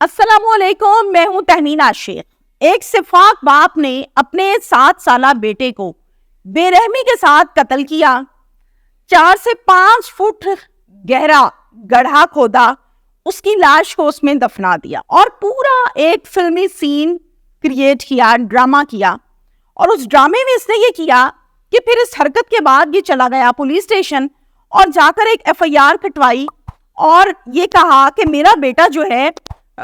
السلام علیکم، میں ہوں تہمین عاشق۔ ایک شفاق باپ نے اپنے 7 سالہ بیٹے کو بے رحمی کے ساتھ قتل کیا۔ 4 سے 5 فٹ گہرا گڑھا کھودا، اس کی لاش کو اس میں دفنا دیا اور پورا ایک فلمی سین کریٹ کیا، ڈرامہ کیا۔ اور اس ڈرامے میں اس نے یہ کیا کہ پھر اس حرکت کے بعد یہ چلا گیا پولیس اسٹیشن اور جا کر ایک FIR کٹوائی اور یہ کہا کہ میرا بیٹا جو ہے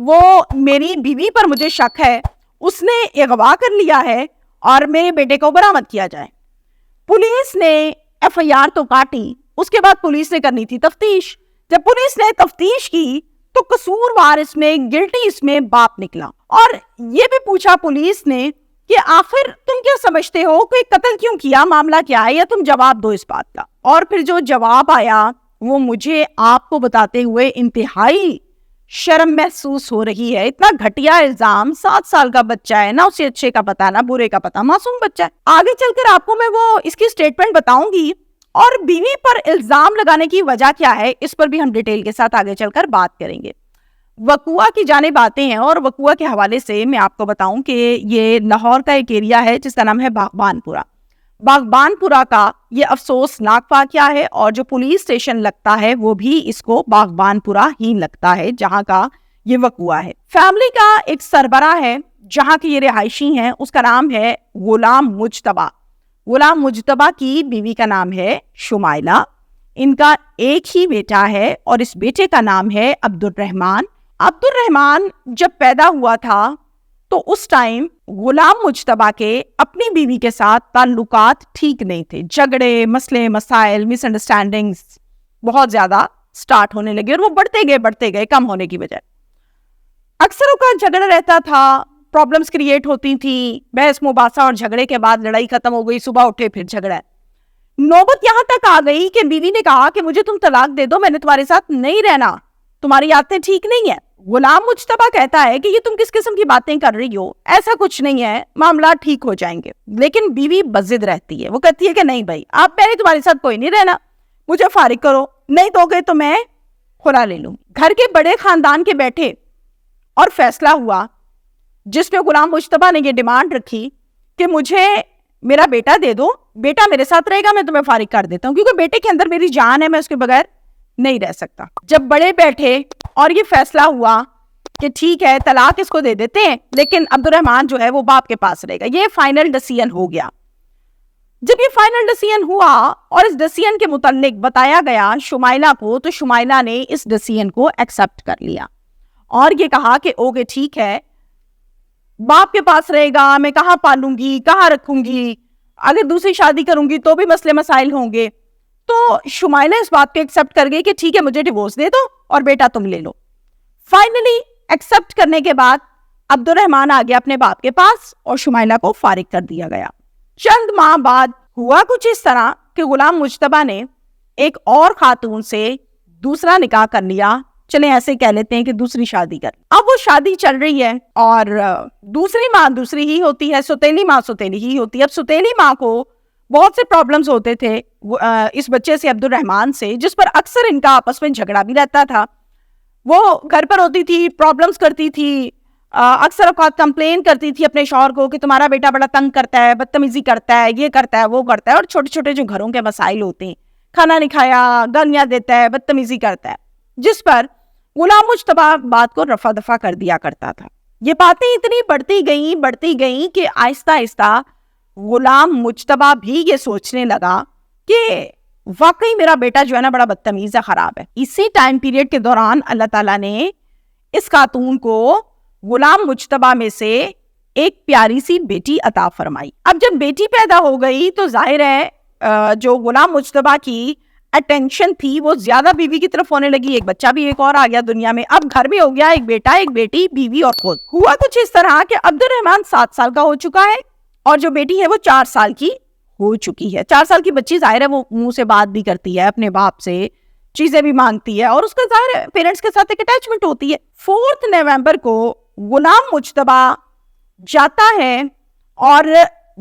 وہ میری بیوی پر مجھے شک ہے، اس نے اغوا کر لیا ہے اور میرے بیٹے کو برآمد کیا جائے۔ پولیس نے FIR تو کاٹی، اس کے بعد پولیس نے کرنی تھی تفتیش۔ جب پولیس نے تفتیش کی تو قصوروار اس میں، گلٹی اس میں باپ نکلا۔ اور یہ بھی پوچھا پولیس نے کہ آخر تم کیا سمجھتے ہو کہ قتل کیوں کیا، معاملہ کیا ہے، یا تم جواب دو اس بات کا۔ اور پھر جو جواب آیا وہ مجھے آپ کو بتاتے ہوئے انتہائی شرم محسوس ہو رہی ہے۔ اتنا گھٹیا الزام، 7 سال کا بچہ ہے، نہ اسے اچھے کا پتا نہ برے کا پتا، معصوم بچہ ہے۔ آگے چل کر آپ کو میں وہ اس کی سٹیٹمنٹ بتاؤں گی اور بیوی پر الزام لگانے کی وجہ کیا ہے اس پر بھی ہم ڈیٹیل کے ساتھ آگے چل کر بات کریں گے۔ وقوعہ کی جانب آتے ہیں اور وقوعہ کے حوالے سے میں آپ کو بتاؤں کہ یہ لاہور کا ایک ایریا ہے جس کا نام ہے باغبان پورہ۔ باغبان پورہ کا یہ افسوسناک واقعہ ہے اور جو پولیس اسٹیشن لگتا ہے وہ بھی اس کو باغبان پورہ ہی لگتا ہے جہاں کا یہ وقوعہ ہے۔ فیملی کا ایک سربراہ ہے جہاں کے یہ رہائشی ہیں، اس کا نام ہے غلام مجتبیٰ۔ غلام مجتبیٰ کی بیوی کا نام ہے شمائلہ۔ ان کا ایک ہی بیٹا ہے اور اس بیٹے کا نام ہے عبد الرحمن۔ عبد الرحمن جب پیدا ہوا تھا تو اس ٹائم غلام مجتبیٰ کے اپنی بیوی کے ساتھ تعلقات ٹھیک نہیں تھے، جھگڑے، مسئلے مسائل، مس انڈرسٹینڈنگز بہت زیادہ سٹارٹ ہونے لگے اور وہ بڑھتے گئے کم ہونے کی بجائے۔ اکثر اوقات جھگڑا رہتا تھا، پرابلمز کریٹ ہوتی تھی، بحث مباحثہ اور جھگڑے کے بعد لڑائی ختم ہو گئی، صبح اٹھے پھر جھگڑا ہے۔ نوبت یہاں تک آ گئی کہ بیوی نے کہا کہ مجھے تم طلاق دے دو، میں نے تمہارے ساتھ نہیں رہنا، تمہاری عادتیں ٹھیک نہیں ہیں۔ غلام مجتبیٰ کہتا ہے کہ یہ تم کس قسم کی باتیں کر رہی ہو، ایسا کچھ نہیں ہے، معاملات ٹھیک ہو جائیں گے۔ لیکن بیوی بضد رہتی ہے، وہ کہتی ہے کہ نہیں بھائی، آپ میں نے تمہارے ساتھ کوئی نہیں رہنا، مجھے فارغ کرو، نہیں دو گے تو میں خلا لے لوں۔ گھر کے بڑے خاندان کے بیٹھے اور فیصلہ ہوا جس میں غلام مجتبیٰ نے یہ ڈیمانڈ رکھی کہ مجھے میرا بیٹا دے دو، بیٹا میرے ساتھ رہے گا، میں تمہیں فارغ کر دیتا ہوں، کیونکہ بیٹے کے اندر میری جان ہے، میں اس کے بغیر نہیں رہ سکتا۔ جب بڑے بیٹھے اور یہ فیصلہ ہوا کہ ٹھیک ہے طلاق اس کو دے دیتے ہیں لیکن عبد الرحمن جو ہے وہ باپ کے پاس رہے گا، یہ فائنل ڈیسیژن ہو گیا۔ جب یہ فائنل ڈیسیژن ہوا اور اس ڈیسیژن کے متعلق بتایا گیا شمائلہ کو، تو شمائلہ نے اس ڈیسیژن کو ایکسپٹ کر لیا اور یہ کہا کہ اوکے ٹھیک ہے، باپ کے پاس رہے گا، میں کہاں پالوں گی، کہاں رکھوں گی، اگر دوسری شادی کروں گی تو بھی مسئلے مسائل ہوں گے۔ تو شمائلہ اس بات کو ایکسپٹ کر گئی کہ ٹھیک ہے مجھے ڈیورس دے دو اور بیٹا تم لے لو۔ فائنلی ایکسپٹ کرنے کے بعد عبد الرحمن آ گیا اپنے باپ کے پاس اور شمائلہ کو فارغ کر دیا گیا۔ چند ماہ بعد ہوا کچھ اس طرح کہ غلام مجتبیٰ نے ایک اور خاتون سے دوسرا نکاح کر لیا، چلیں ایسے کہہ لیتے ہیں کہ دوسری شادی کر۔ اب وہ شادی چل رہی ہے اور دوسری ماں دوسری ہی ہوتی ہے، سوتیلی ماں سوتیلی ہی ہوتی ہے۔ اب سوتیلی ماں کو بہت سے پرابلمز ہوتے تھے اس بچے سے، عبد الرحمن سے، جس پر اکثر ان کا آپس میں جھگڑا بھی رہتا تھا۔ وہ گھر پر ہوتی تھی، پرابلمز کرتی تھی، اکثر اوقات کمپلین کرتی تھی اپنے شوہر کو کہ تمہارا بیٹا بڑا تنگ کرتا ہے، بدتمیزی کرتا ہے، یہ کرتا ہے وہ کرتا ہے، اور چھوٹے چھوٹے جو گھروں کے مسائل ہوتے ہیں، کھانا نہیں کھایا، گالیاں دیتا ہے، بدتمیزی کرتا ہے، جس پر غلام مجتبیٰ بات کو رفع دفع کر دیا کرتا تھا۔ یہ باتیں اتنی بڑھتی گئیں کہ آہستہ آہستہ غلام مجتبیٰ بھی یہ سوچنے لگا کہ واقعی میرا بیٹا جو ہے نا بڑا بدتمیز ہے، خراب ہے۔ اسی ٹائم پیریڈ کے دوران اللہ تعالیٰ نے اس خاتون کو غلام مجتبیٰ میں سے ایک پیاری سی بیٹی عطا فرمائی۔ اب جب بیٹی پیدا ہو گئی تو ظاہر ہے جو غلام مجتبیٰ کی اٹینشن تھی وہ زیادہ بیوی کی طرف ہونے لگی، ایک بچہ بھی ایک اور آ گیا دنیا میں، اب گھر میں ہو گیا ایک بیٹا ایک بیٹی، بیوی اور خود۔ ہوا کچھ اس طرح کہ عبد الرحمن 7 سال کا ہو چکا ہے اور جو بیٹی ہے وہ 4 سال کی ہو چکی ہے۔ 4 سال کی بچی ظاہر ہے وہ منہ سے بات بھی کرتی ہے، اپنے باپ سے چیزیں بھی مانگتی ہے اور اس کا ظاہر ہے پیرنٹس کے ساتھ ایک اٹیچمنٹ ہوتی ہے۔ 4 نومبر کو غلام مجتبیٰ جاتا ہے اور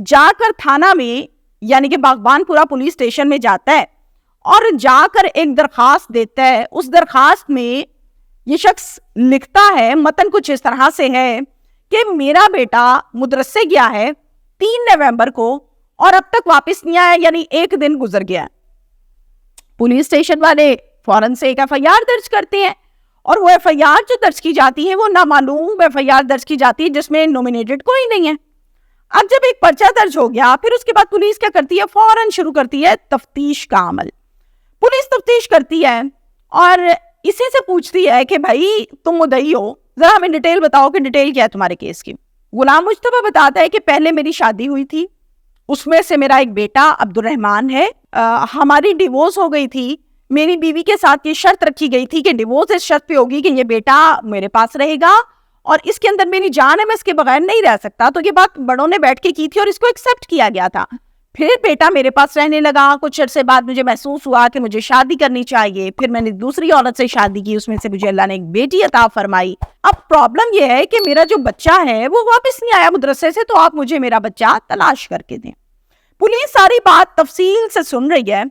جا کر تھانہ میں یعنی کہ باغبان پورہ پولیس اسٹیشن میں جاتا ہے اور جا کر ایک درخواست دیتا ہے۔ اس درخواست میں یہ شخص لکھتا ہے متن کچھ اس طرح سے ہے کہ میرا بیٹا مدرسے گیا ہے 3 نومبر کو اور اب تک واپس نہیں آیا، یعنی 1 دن گزر گیا۔ پولیس اسٹیشن والے فوراً سے ایک FIR درج کرتے ہیں، اور وہ FIR جو درج کی جاتی ہے وہ نامعلوم FIR درج کی جاتی ہے جس میں نومینیٹڈ کوئی نہیں ہے۔ اب جب ایک پرچہ درج ہو گیا، پھر اس کے بعد پولیس کیا کرتی ہے، فوراً شروع کرتی ہے تفتیش کا عمل۔ پولیس تفتیش کرتی ہے اور اسی سے پوچھتی ہے کہ بھائی تم مدعی ہو، ذرا ہمیں ڈیٹیل بتاؤ کہ ڈیٹیل کیا ہے تمہارے کیس کی۔ غلام مجتبیٰ بتاتا ہے کہ پہلے میری شادی ہوئی تھی، اس میں سے میرا ایک بیٹا عبد الرحمان ہے، ہماری ڈیورس ہو گئی تھی، میری بیوی کے ساتھ یہ شرط رکھی گئی تھی کہ ڈیورس اس شرط پہ ہوگی کہ یہ بیٹا میرے پاس رہے گا اور اس کے اندر میری جان ہے، میں اس کے بغیر نہیں رہ سکتا۔ تو یہ بات بڑوں نے بیٹھ کے کی تھی اور اس کو ایکسیپٹ کیا گیا تھا۔ پھر بیٹا میرے پاس رہنے لگا، کچھ عرصے بعد مجھے محسوس ہوا کہ مجھے شادی کرنی چاہیے، پھر میں نے دوسری عورت سے شادی کی، اس میں سے مجھے اللہ نے ایک بیٹی عطا فرمائی۔ اب پرابلم یہ ہے کہ میرا جو بچہ ہے وہ واپس نہیں آیا مدرسے سے، تو آپ مجھے میرا بچہ تلاش کر کے دیں۔ پولیس ساری بات تفصیل سے سن رہی ہے،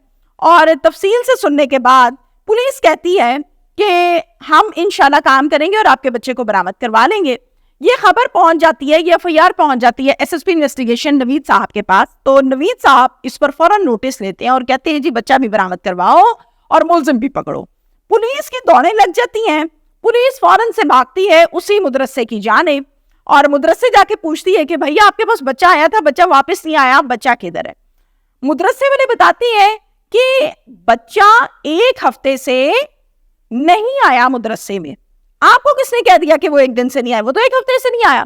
اور تفصیل سے سننے کے بعد پولیس کہتی ہے کہ ہم انشاءاللہ کام کریں گے اور آپ کے بچے کو برآمد کروا لیں گے۔ یہ خبر پہنچ جاتی ہے، یہ FIR پہنچ جاتی ہے SSP انویسٹیگیشن نوید صاحب کے پاس، تو نوید صاحب اس پر فوراً نوٹس لیتے ہیں اور کہتے ہیں جی بچہ بھی برآمد کرواؤ اور ملزم بھی پکڑو۔ پولیس کی دوڑیں لگ جاتی ہیں، پولیس فوراً سے بھاگتی ہے اسی مدرسے کی جانب اور مدرسے جا کے پوچھتی ہے کہ بھیا آپ کے پاس بچہ آیا تھا، بچہ واپس نہیں آیا، بچہ کدھر ہے؟ مدرسے والے بتاتے ہیں کہ بچہ 1 ہفتے سے نہیں آیا مدرسے میں۔ آپ کو کس نے کہہ دیا کہ وہ 1 دن سے نہیں آیا؟ وہ تو 1 ہفتے سے نہیں آیا۔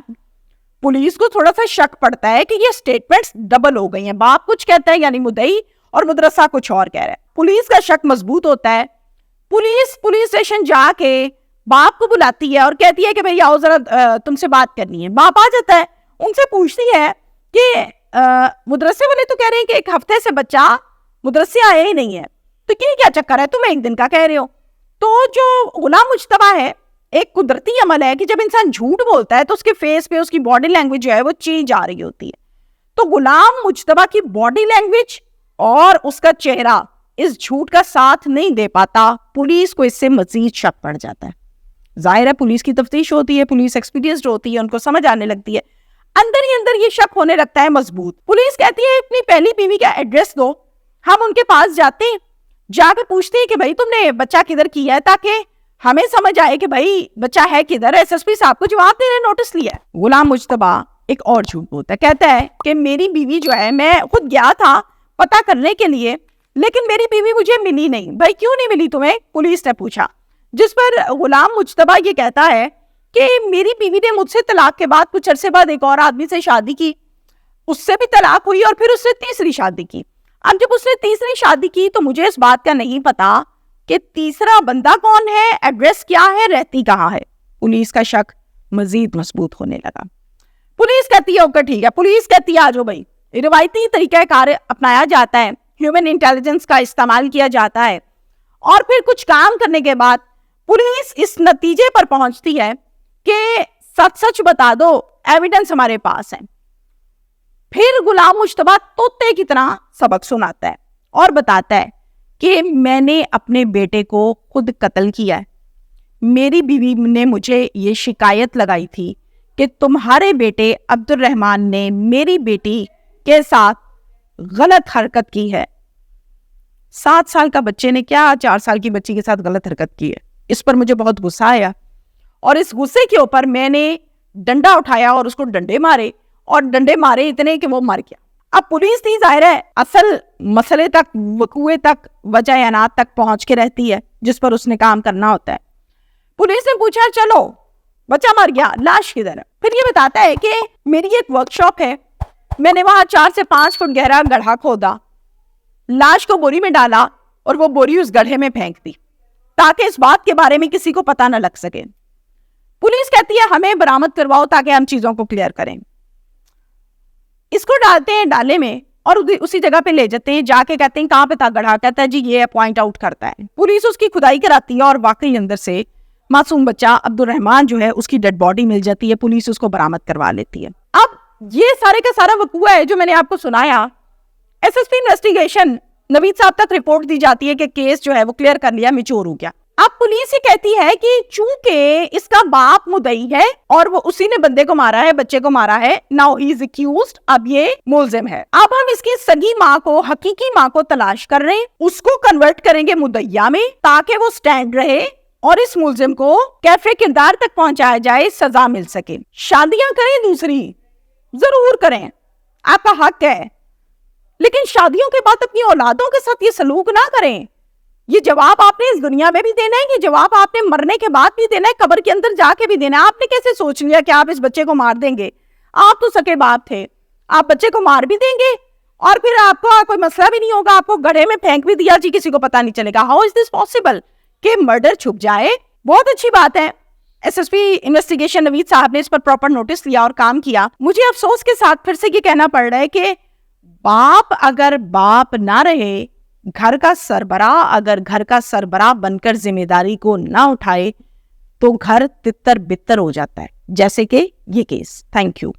پولیس کو تھوڑا سا شک پڑتا ہے کہ یہ سٹیٹمنٹس ڈبل ہو گئی ہیں، باپ کچھ کہتا ہے یعنی مدعی، اور مدرسہ کچھ اور کہہ رہا ہے۔ پولیس کا شک مضبوط ہوتا ہے، پولیس اسٹیشن جا کے باپ کو بلاتی ہے اور کہتی ہے کہ بھئی آؤ ذرا تم سے بات کرنی ہے۔ باپ آ جاتا ہے، ان سے پوچھتی ہے کہ مدرسے والے تو کہہ رہے ہیں کہ 1 ہفتے سے بچہ مدرسے آیا ہی نہیں ہے، تو کیا چکر ہے، تم 1 دن کا کہہ رہے ہو؟ تو جو غلام مجتبیٰ ہے، ایک قدرتی عمل ہے کہ جب انسان جھوٹ بولتا ہے تو اس کے فیس پہ اس کی باڈی لینگویج جو ہے وہ چینج آ رہی ہوتی ہے۔ تو غلام مجتبیٰ کی باڈی لینگویج اور اس کا چہرہ اس جھوٹ کا ساتھ نہیں دے پاتا، پولیس کو اس سے مزید شک پڑ جاتا ہے۔ ظاہر ہے پولیس کی تفتیش ہوتی ہے، پولیس ایکسپیرینسڈ ہوتی ہے، ان کو سمجھ آنے لگتی ہے، اندر ہی اندر یہ شک ہونے لگتا ہے مضبوط۔ پولیس کہتی ہے اپنی پہلی بیوی کا ایڈریس دو، ہم ان کے پاس جاتے ہیں، جا کے پوچھتے ہیں کہ بھائی تم نے بچہ کدھر کیا ہے تاکہ ہمیں سمجھ آئے کہ بھائی بچہ ہے کدھر۔ SSP صاحب کو جواب دینے نوٹس لیا ہے۔ غلام مجتبیٰ ایک اور جھوٹ بولتا ہے، کہتا ہے کہ میری بیوی جو ہے، میں خود گیا تھا پتہ کرنے کے لیے لیکن میری بیوی مجھے ملی نہیں۔ بھائی کیوں نہیں ملی تمہیں؟ پولیس نے پوچھا، جس پر غلام مجتبیٰ یہ کہتا ہے کہ میری بیوی نے مجھ سے طلاق کے بعد کچھ عرصے بعد ایک اور آدمی سے شادی کی، اس سے بھی طلاق ہوئی اور پھر اس سے تیسری شادی کی۔ اب جب اس نے تیسری شادی کی تو مجھے اس بات کا نہیں پتا کہ تیسرا بندہ کون ہے، ایڈریس کیا ہے، رہتی کہاں ہے۔ پولیس کا شک مزید مضبوط ہونے لگا۔ پولیس کہتی ہے اوکے ٹھیک ہے، پولیس کہتی ہے آجو بھائی، روایتی طریقہ کار اپنایا جاتا ہے، ہیومن انٹیلیجنس کا استعمال کیا جاتا ہے، اور پھر کچھ کام کرنے کے بعد پولیس اس نتیجے پر پہنچتی ہے کہ سچ بتا دو، ایویڈنس ہمارے پاس ہے۔ پھر غلام مجتبیٰ طوطے کی طرح سبق سناتا ہے اور بتاتا ہے کہ میں نے اپنے بیٹے کو خود قتل کیا ہے۔ میری بیوی نے مجھے یہ شکایت لگائی تھی کہ تمہارے بیٹے عبد الرحمان نے میری بیٹی کے ساتھ غلط حرکت کی ہے۔ 7 سال کا بچے نے کیا 4 سال کی بچی کے ساتھ غلط حرکت کی ہے؟ اس پر مجھے بہت غصہ آیا اور اس غصے کے اوپر میں نے ڈنڈا اٹھایا اور اس کو ڈنڈے مارے، اور ڈنڈے مارے اتنے کہ وہ مر گیا۔ اب پولیس نہیں، ظاہر ہے اصل مسئلے تک، وقوع تک، وجہ عنات تک پہنچ کے رہتی ہے جس پر اس نے کام کرنا ہوتا ہے۔ پولیس نے پوچھا چلو بچہ مر گیا، لاش کدھر ہے؟ پھر یہ بتاتا ہے کہ میری ایک ورک شاپ ہے، میں نے وہاں 4 سے 5 فٹ گہرا گڑھا کھودا، لاش کو بوری میں ڈالا اور وہ بوری اس گڑھے میں پھینک دی تاکہ اس بات کے بارے میں کسی کو پتہ نہ لگ سکے۔ پولیس کہتی ہے ہمیں برآمد کرواؤ تاکہ ہم چیزوں کو کلیئر کریں۔ اس کو ڈالتے ہیں ڈالے میں اور اسی جگہ پہ لے جاتے ہیں، جا کے کہتے ہیں کہاں پہ تھا گڑھا؟ کہتا ہے جی یہ پوائنٹ آؤٹ کرتا ہے۔ پولیس اس کی کھدائی کراتی ہے اور واقعی اندر سے معصوم بچہ عبد الرحمان جو ہے اس کی ڈیڈ باڈی مل جاتی ہے، پولیس اس کو برآمد کروا لیتی ہے۔ اب یہ سارے کا سارا وقوع ہے جو میں نے آپ کو سنایا۔ SSP انویسٹیگیشن نوید صاحب تک رپورٹ دی جاتی ہے کہ کیس جو ہے وہ کلیئر کر لیا، میچور ہو گیا۔ اب پولیس یہ کہتی ہے کہ چونکہ اس کا باپ مدعی ہے اور وہ اسی نے بندے کو مارا ہے، بچے کو مارا ہے، ناؤ ہی از ایکیوزڈ، اب یہ ملزم ہے. اب ہم اس کی سگی ماں کو، حقیقی ماں کو تلاش کر رہے ہیں، اس کو کنورٹ کریں گے مدعیہ میں تاکہ وہ سٹینڈ رہے اور اس ملزم کو کیفے کردار تک پہنچایا جائے، سزا مل سکے. شادیاں کریں دوسری ضرور کریں، آپ کا حق ہے، لیکن شادیوں کے بعد اپنی اولادوں کے ساتھ یہ سلوک نہ کریں. یہ جواب آپ نے اس دنیا میں بھی دینا ہے، یہ جواب آپ نے مرنے کے بعد بھی دینا ہے، قبر کے اندر جا کے بھی دینا ہے. آپ نے کیسے سوچ لیا کہ آپ اس بچے کو مار دیں گے؟ آپ تو سکے باپ تھے، آپ بچے کو مار بھی دیں گے اور پھر آپ کو کوئی مسئلہ بھی نہیں ہوگا، آپ کو گڑھے میں پھینک بھی دیا جی، کسی کو پتا نہیں چلے گا. ہاؤ از دس پاسبل کہ مرڈر چھپ جائے؟ بہت اچھی بات ہے. ایس ایس پی انویسٹیگیشن نوید صاحب نے اس پر پراپر نوٹس لیا اور کام کیا. مجھے افسوس کے ساتھ پھر سے یہ کہنا پڑ رہا ہے کہ باپ اگر باپ نہ رہے، گھر کا سربراہ اگر گھر کا سربراہ بن کر ذمہ داری کو نہ اٹھائے تو گھر تتر بتر ہو جاتا ہے، جیسے کہ یہ کیس. Thank you.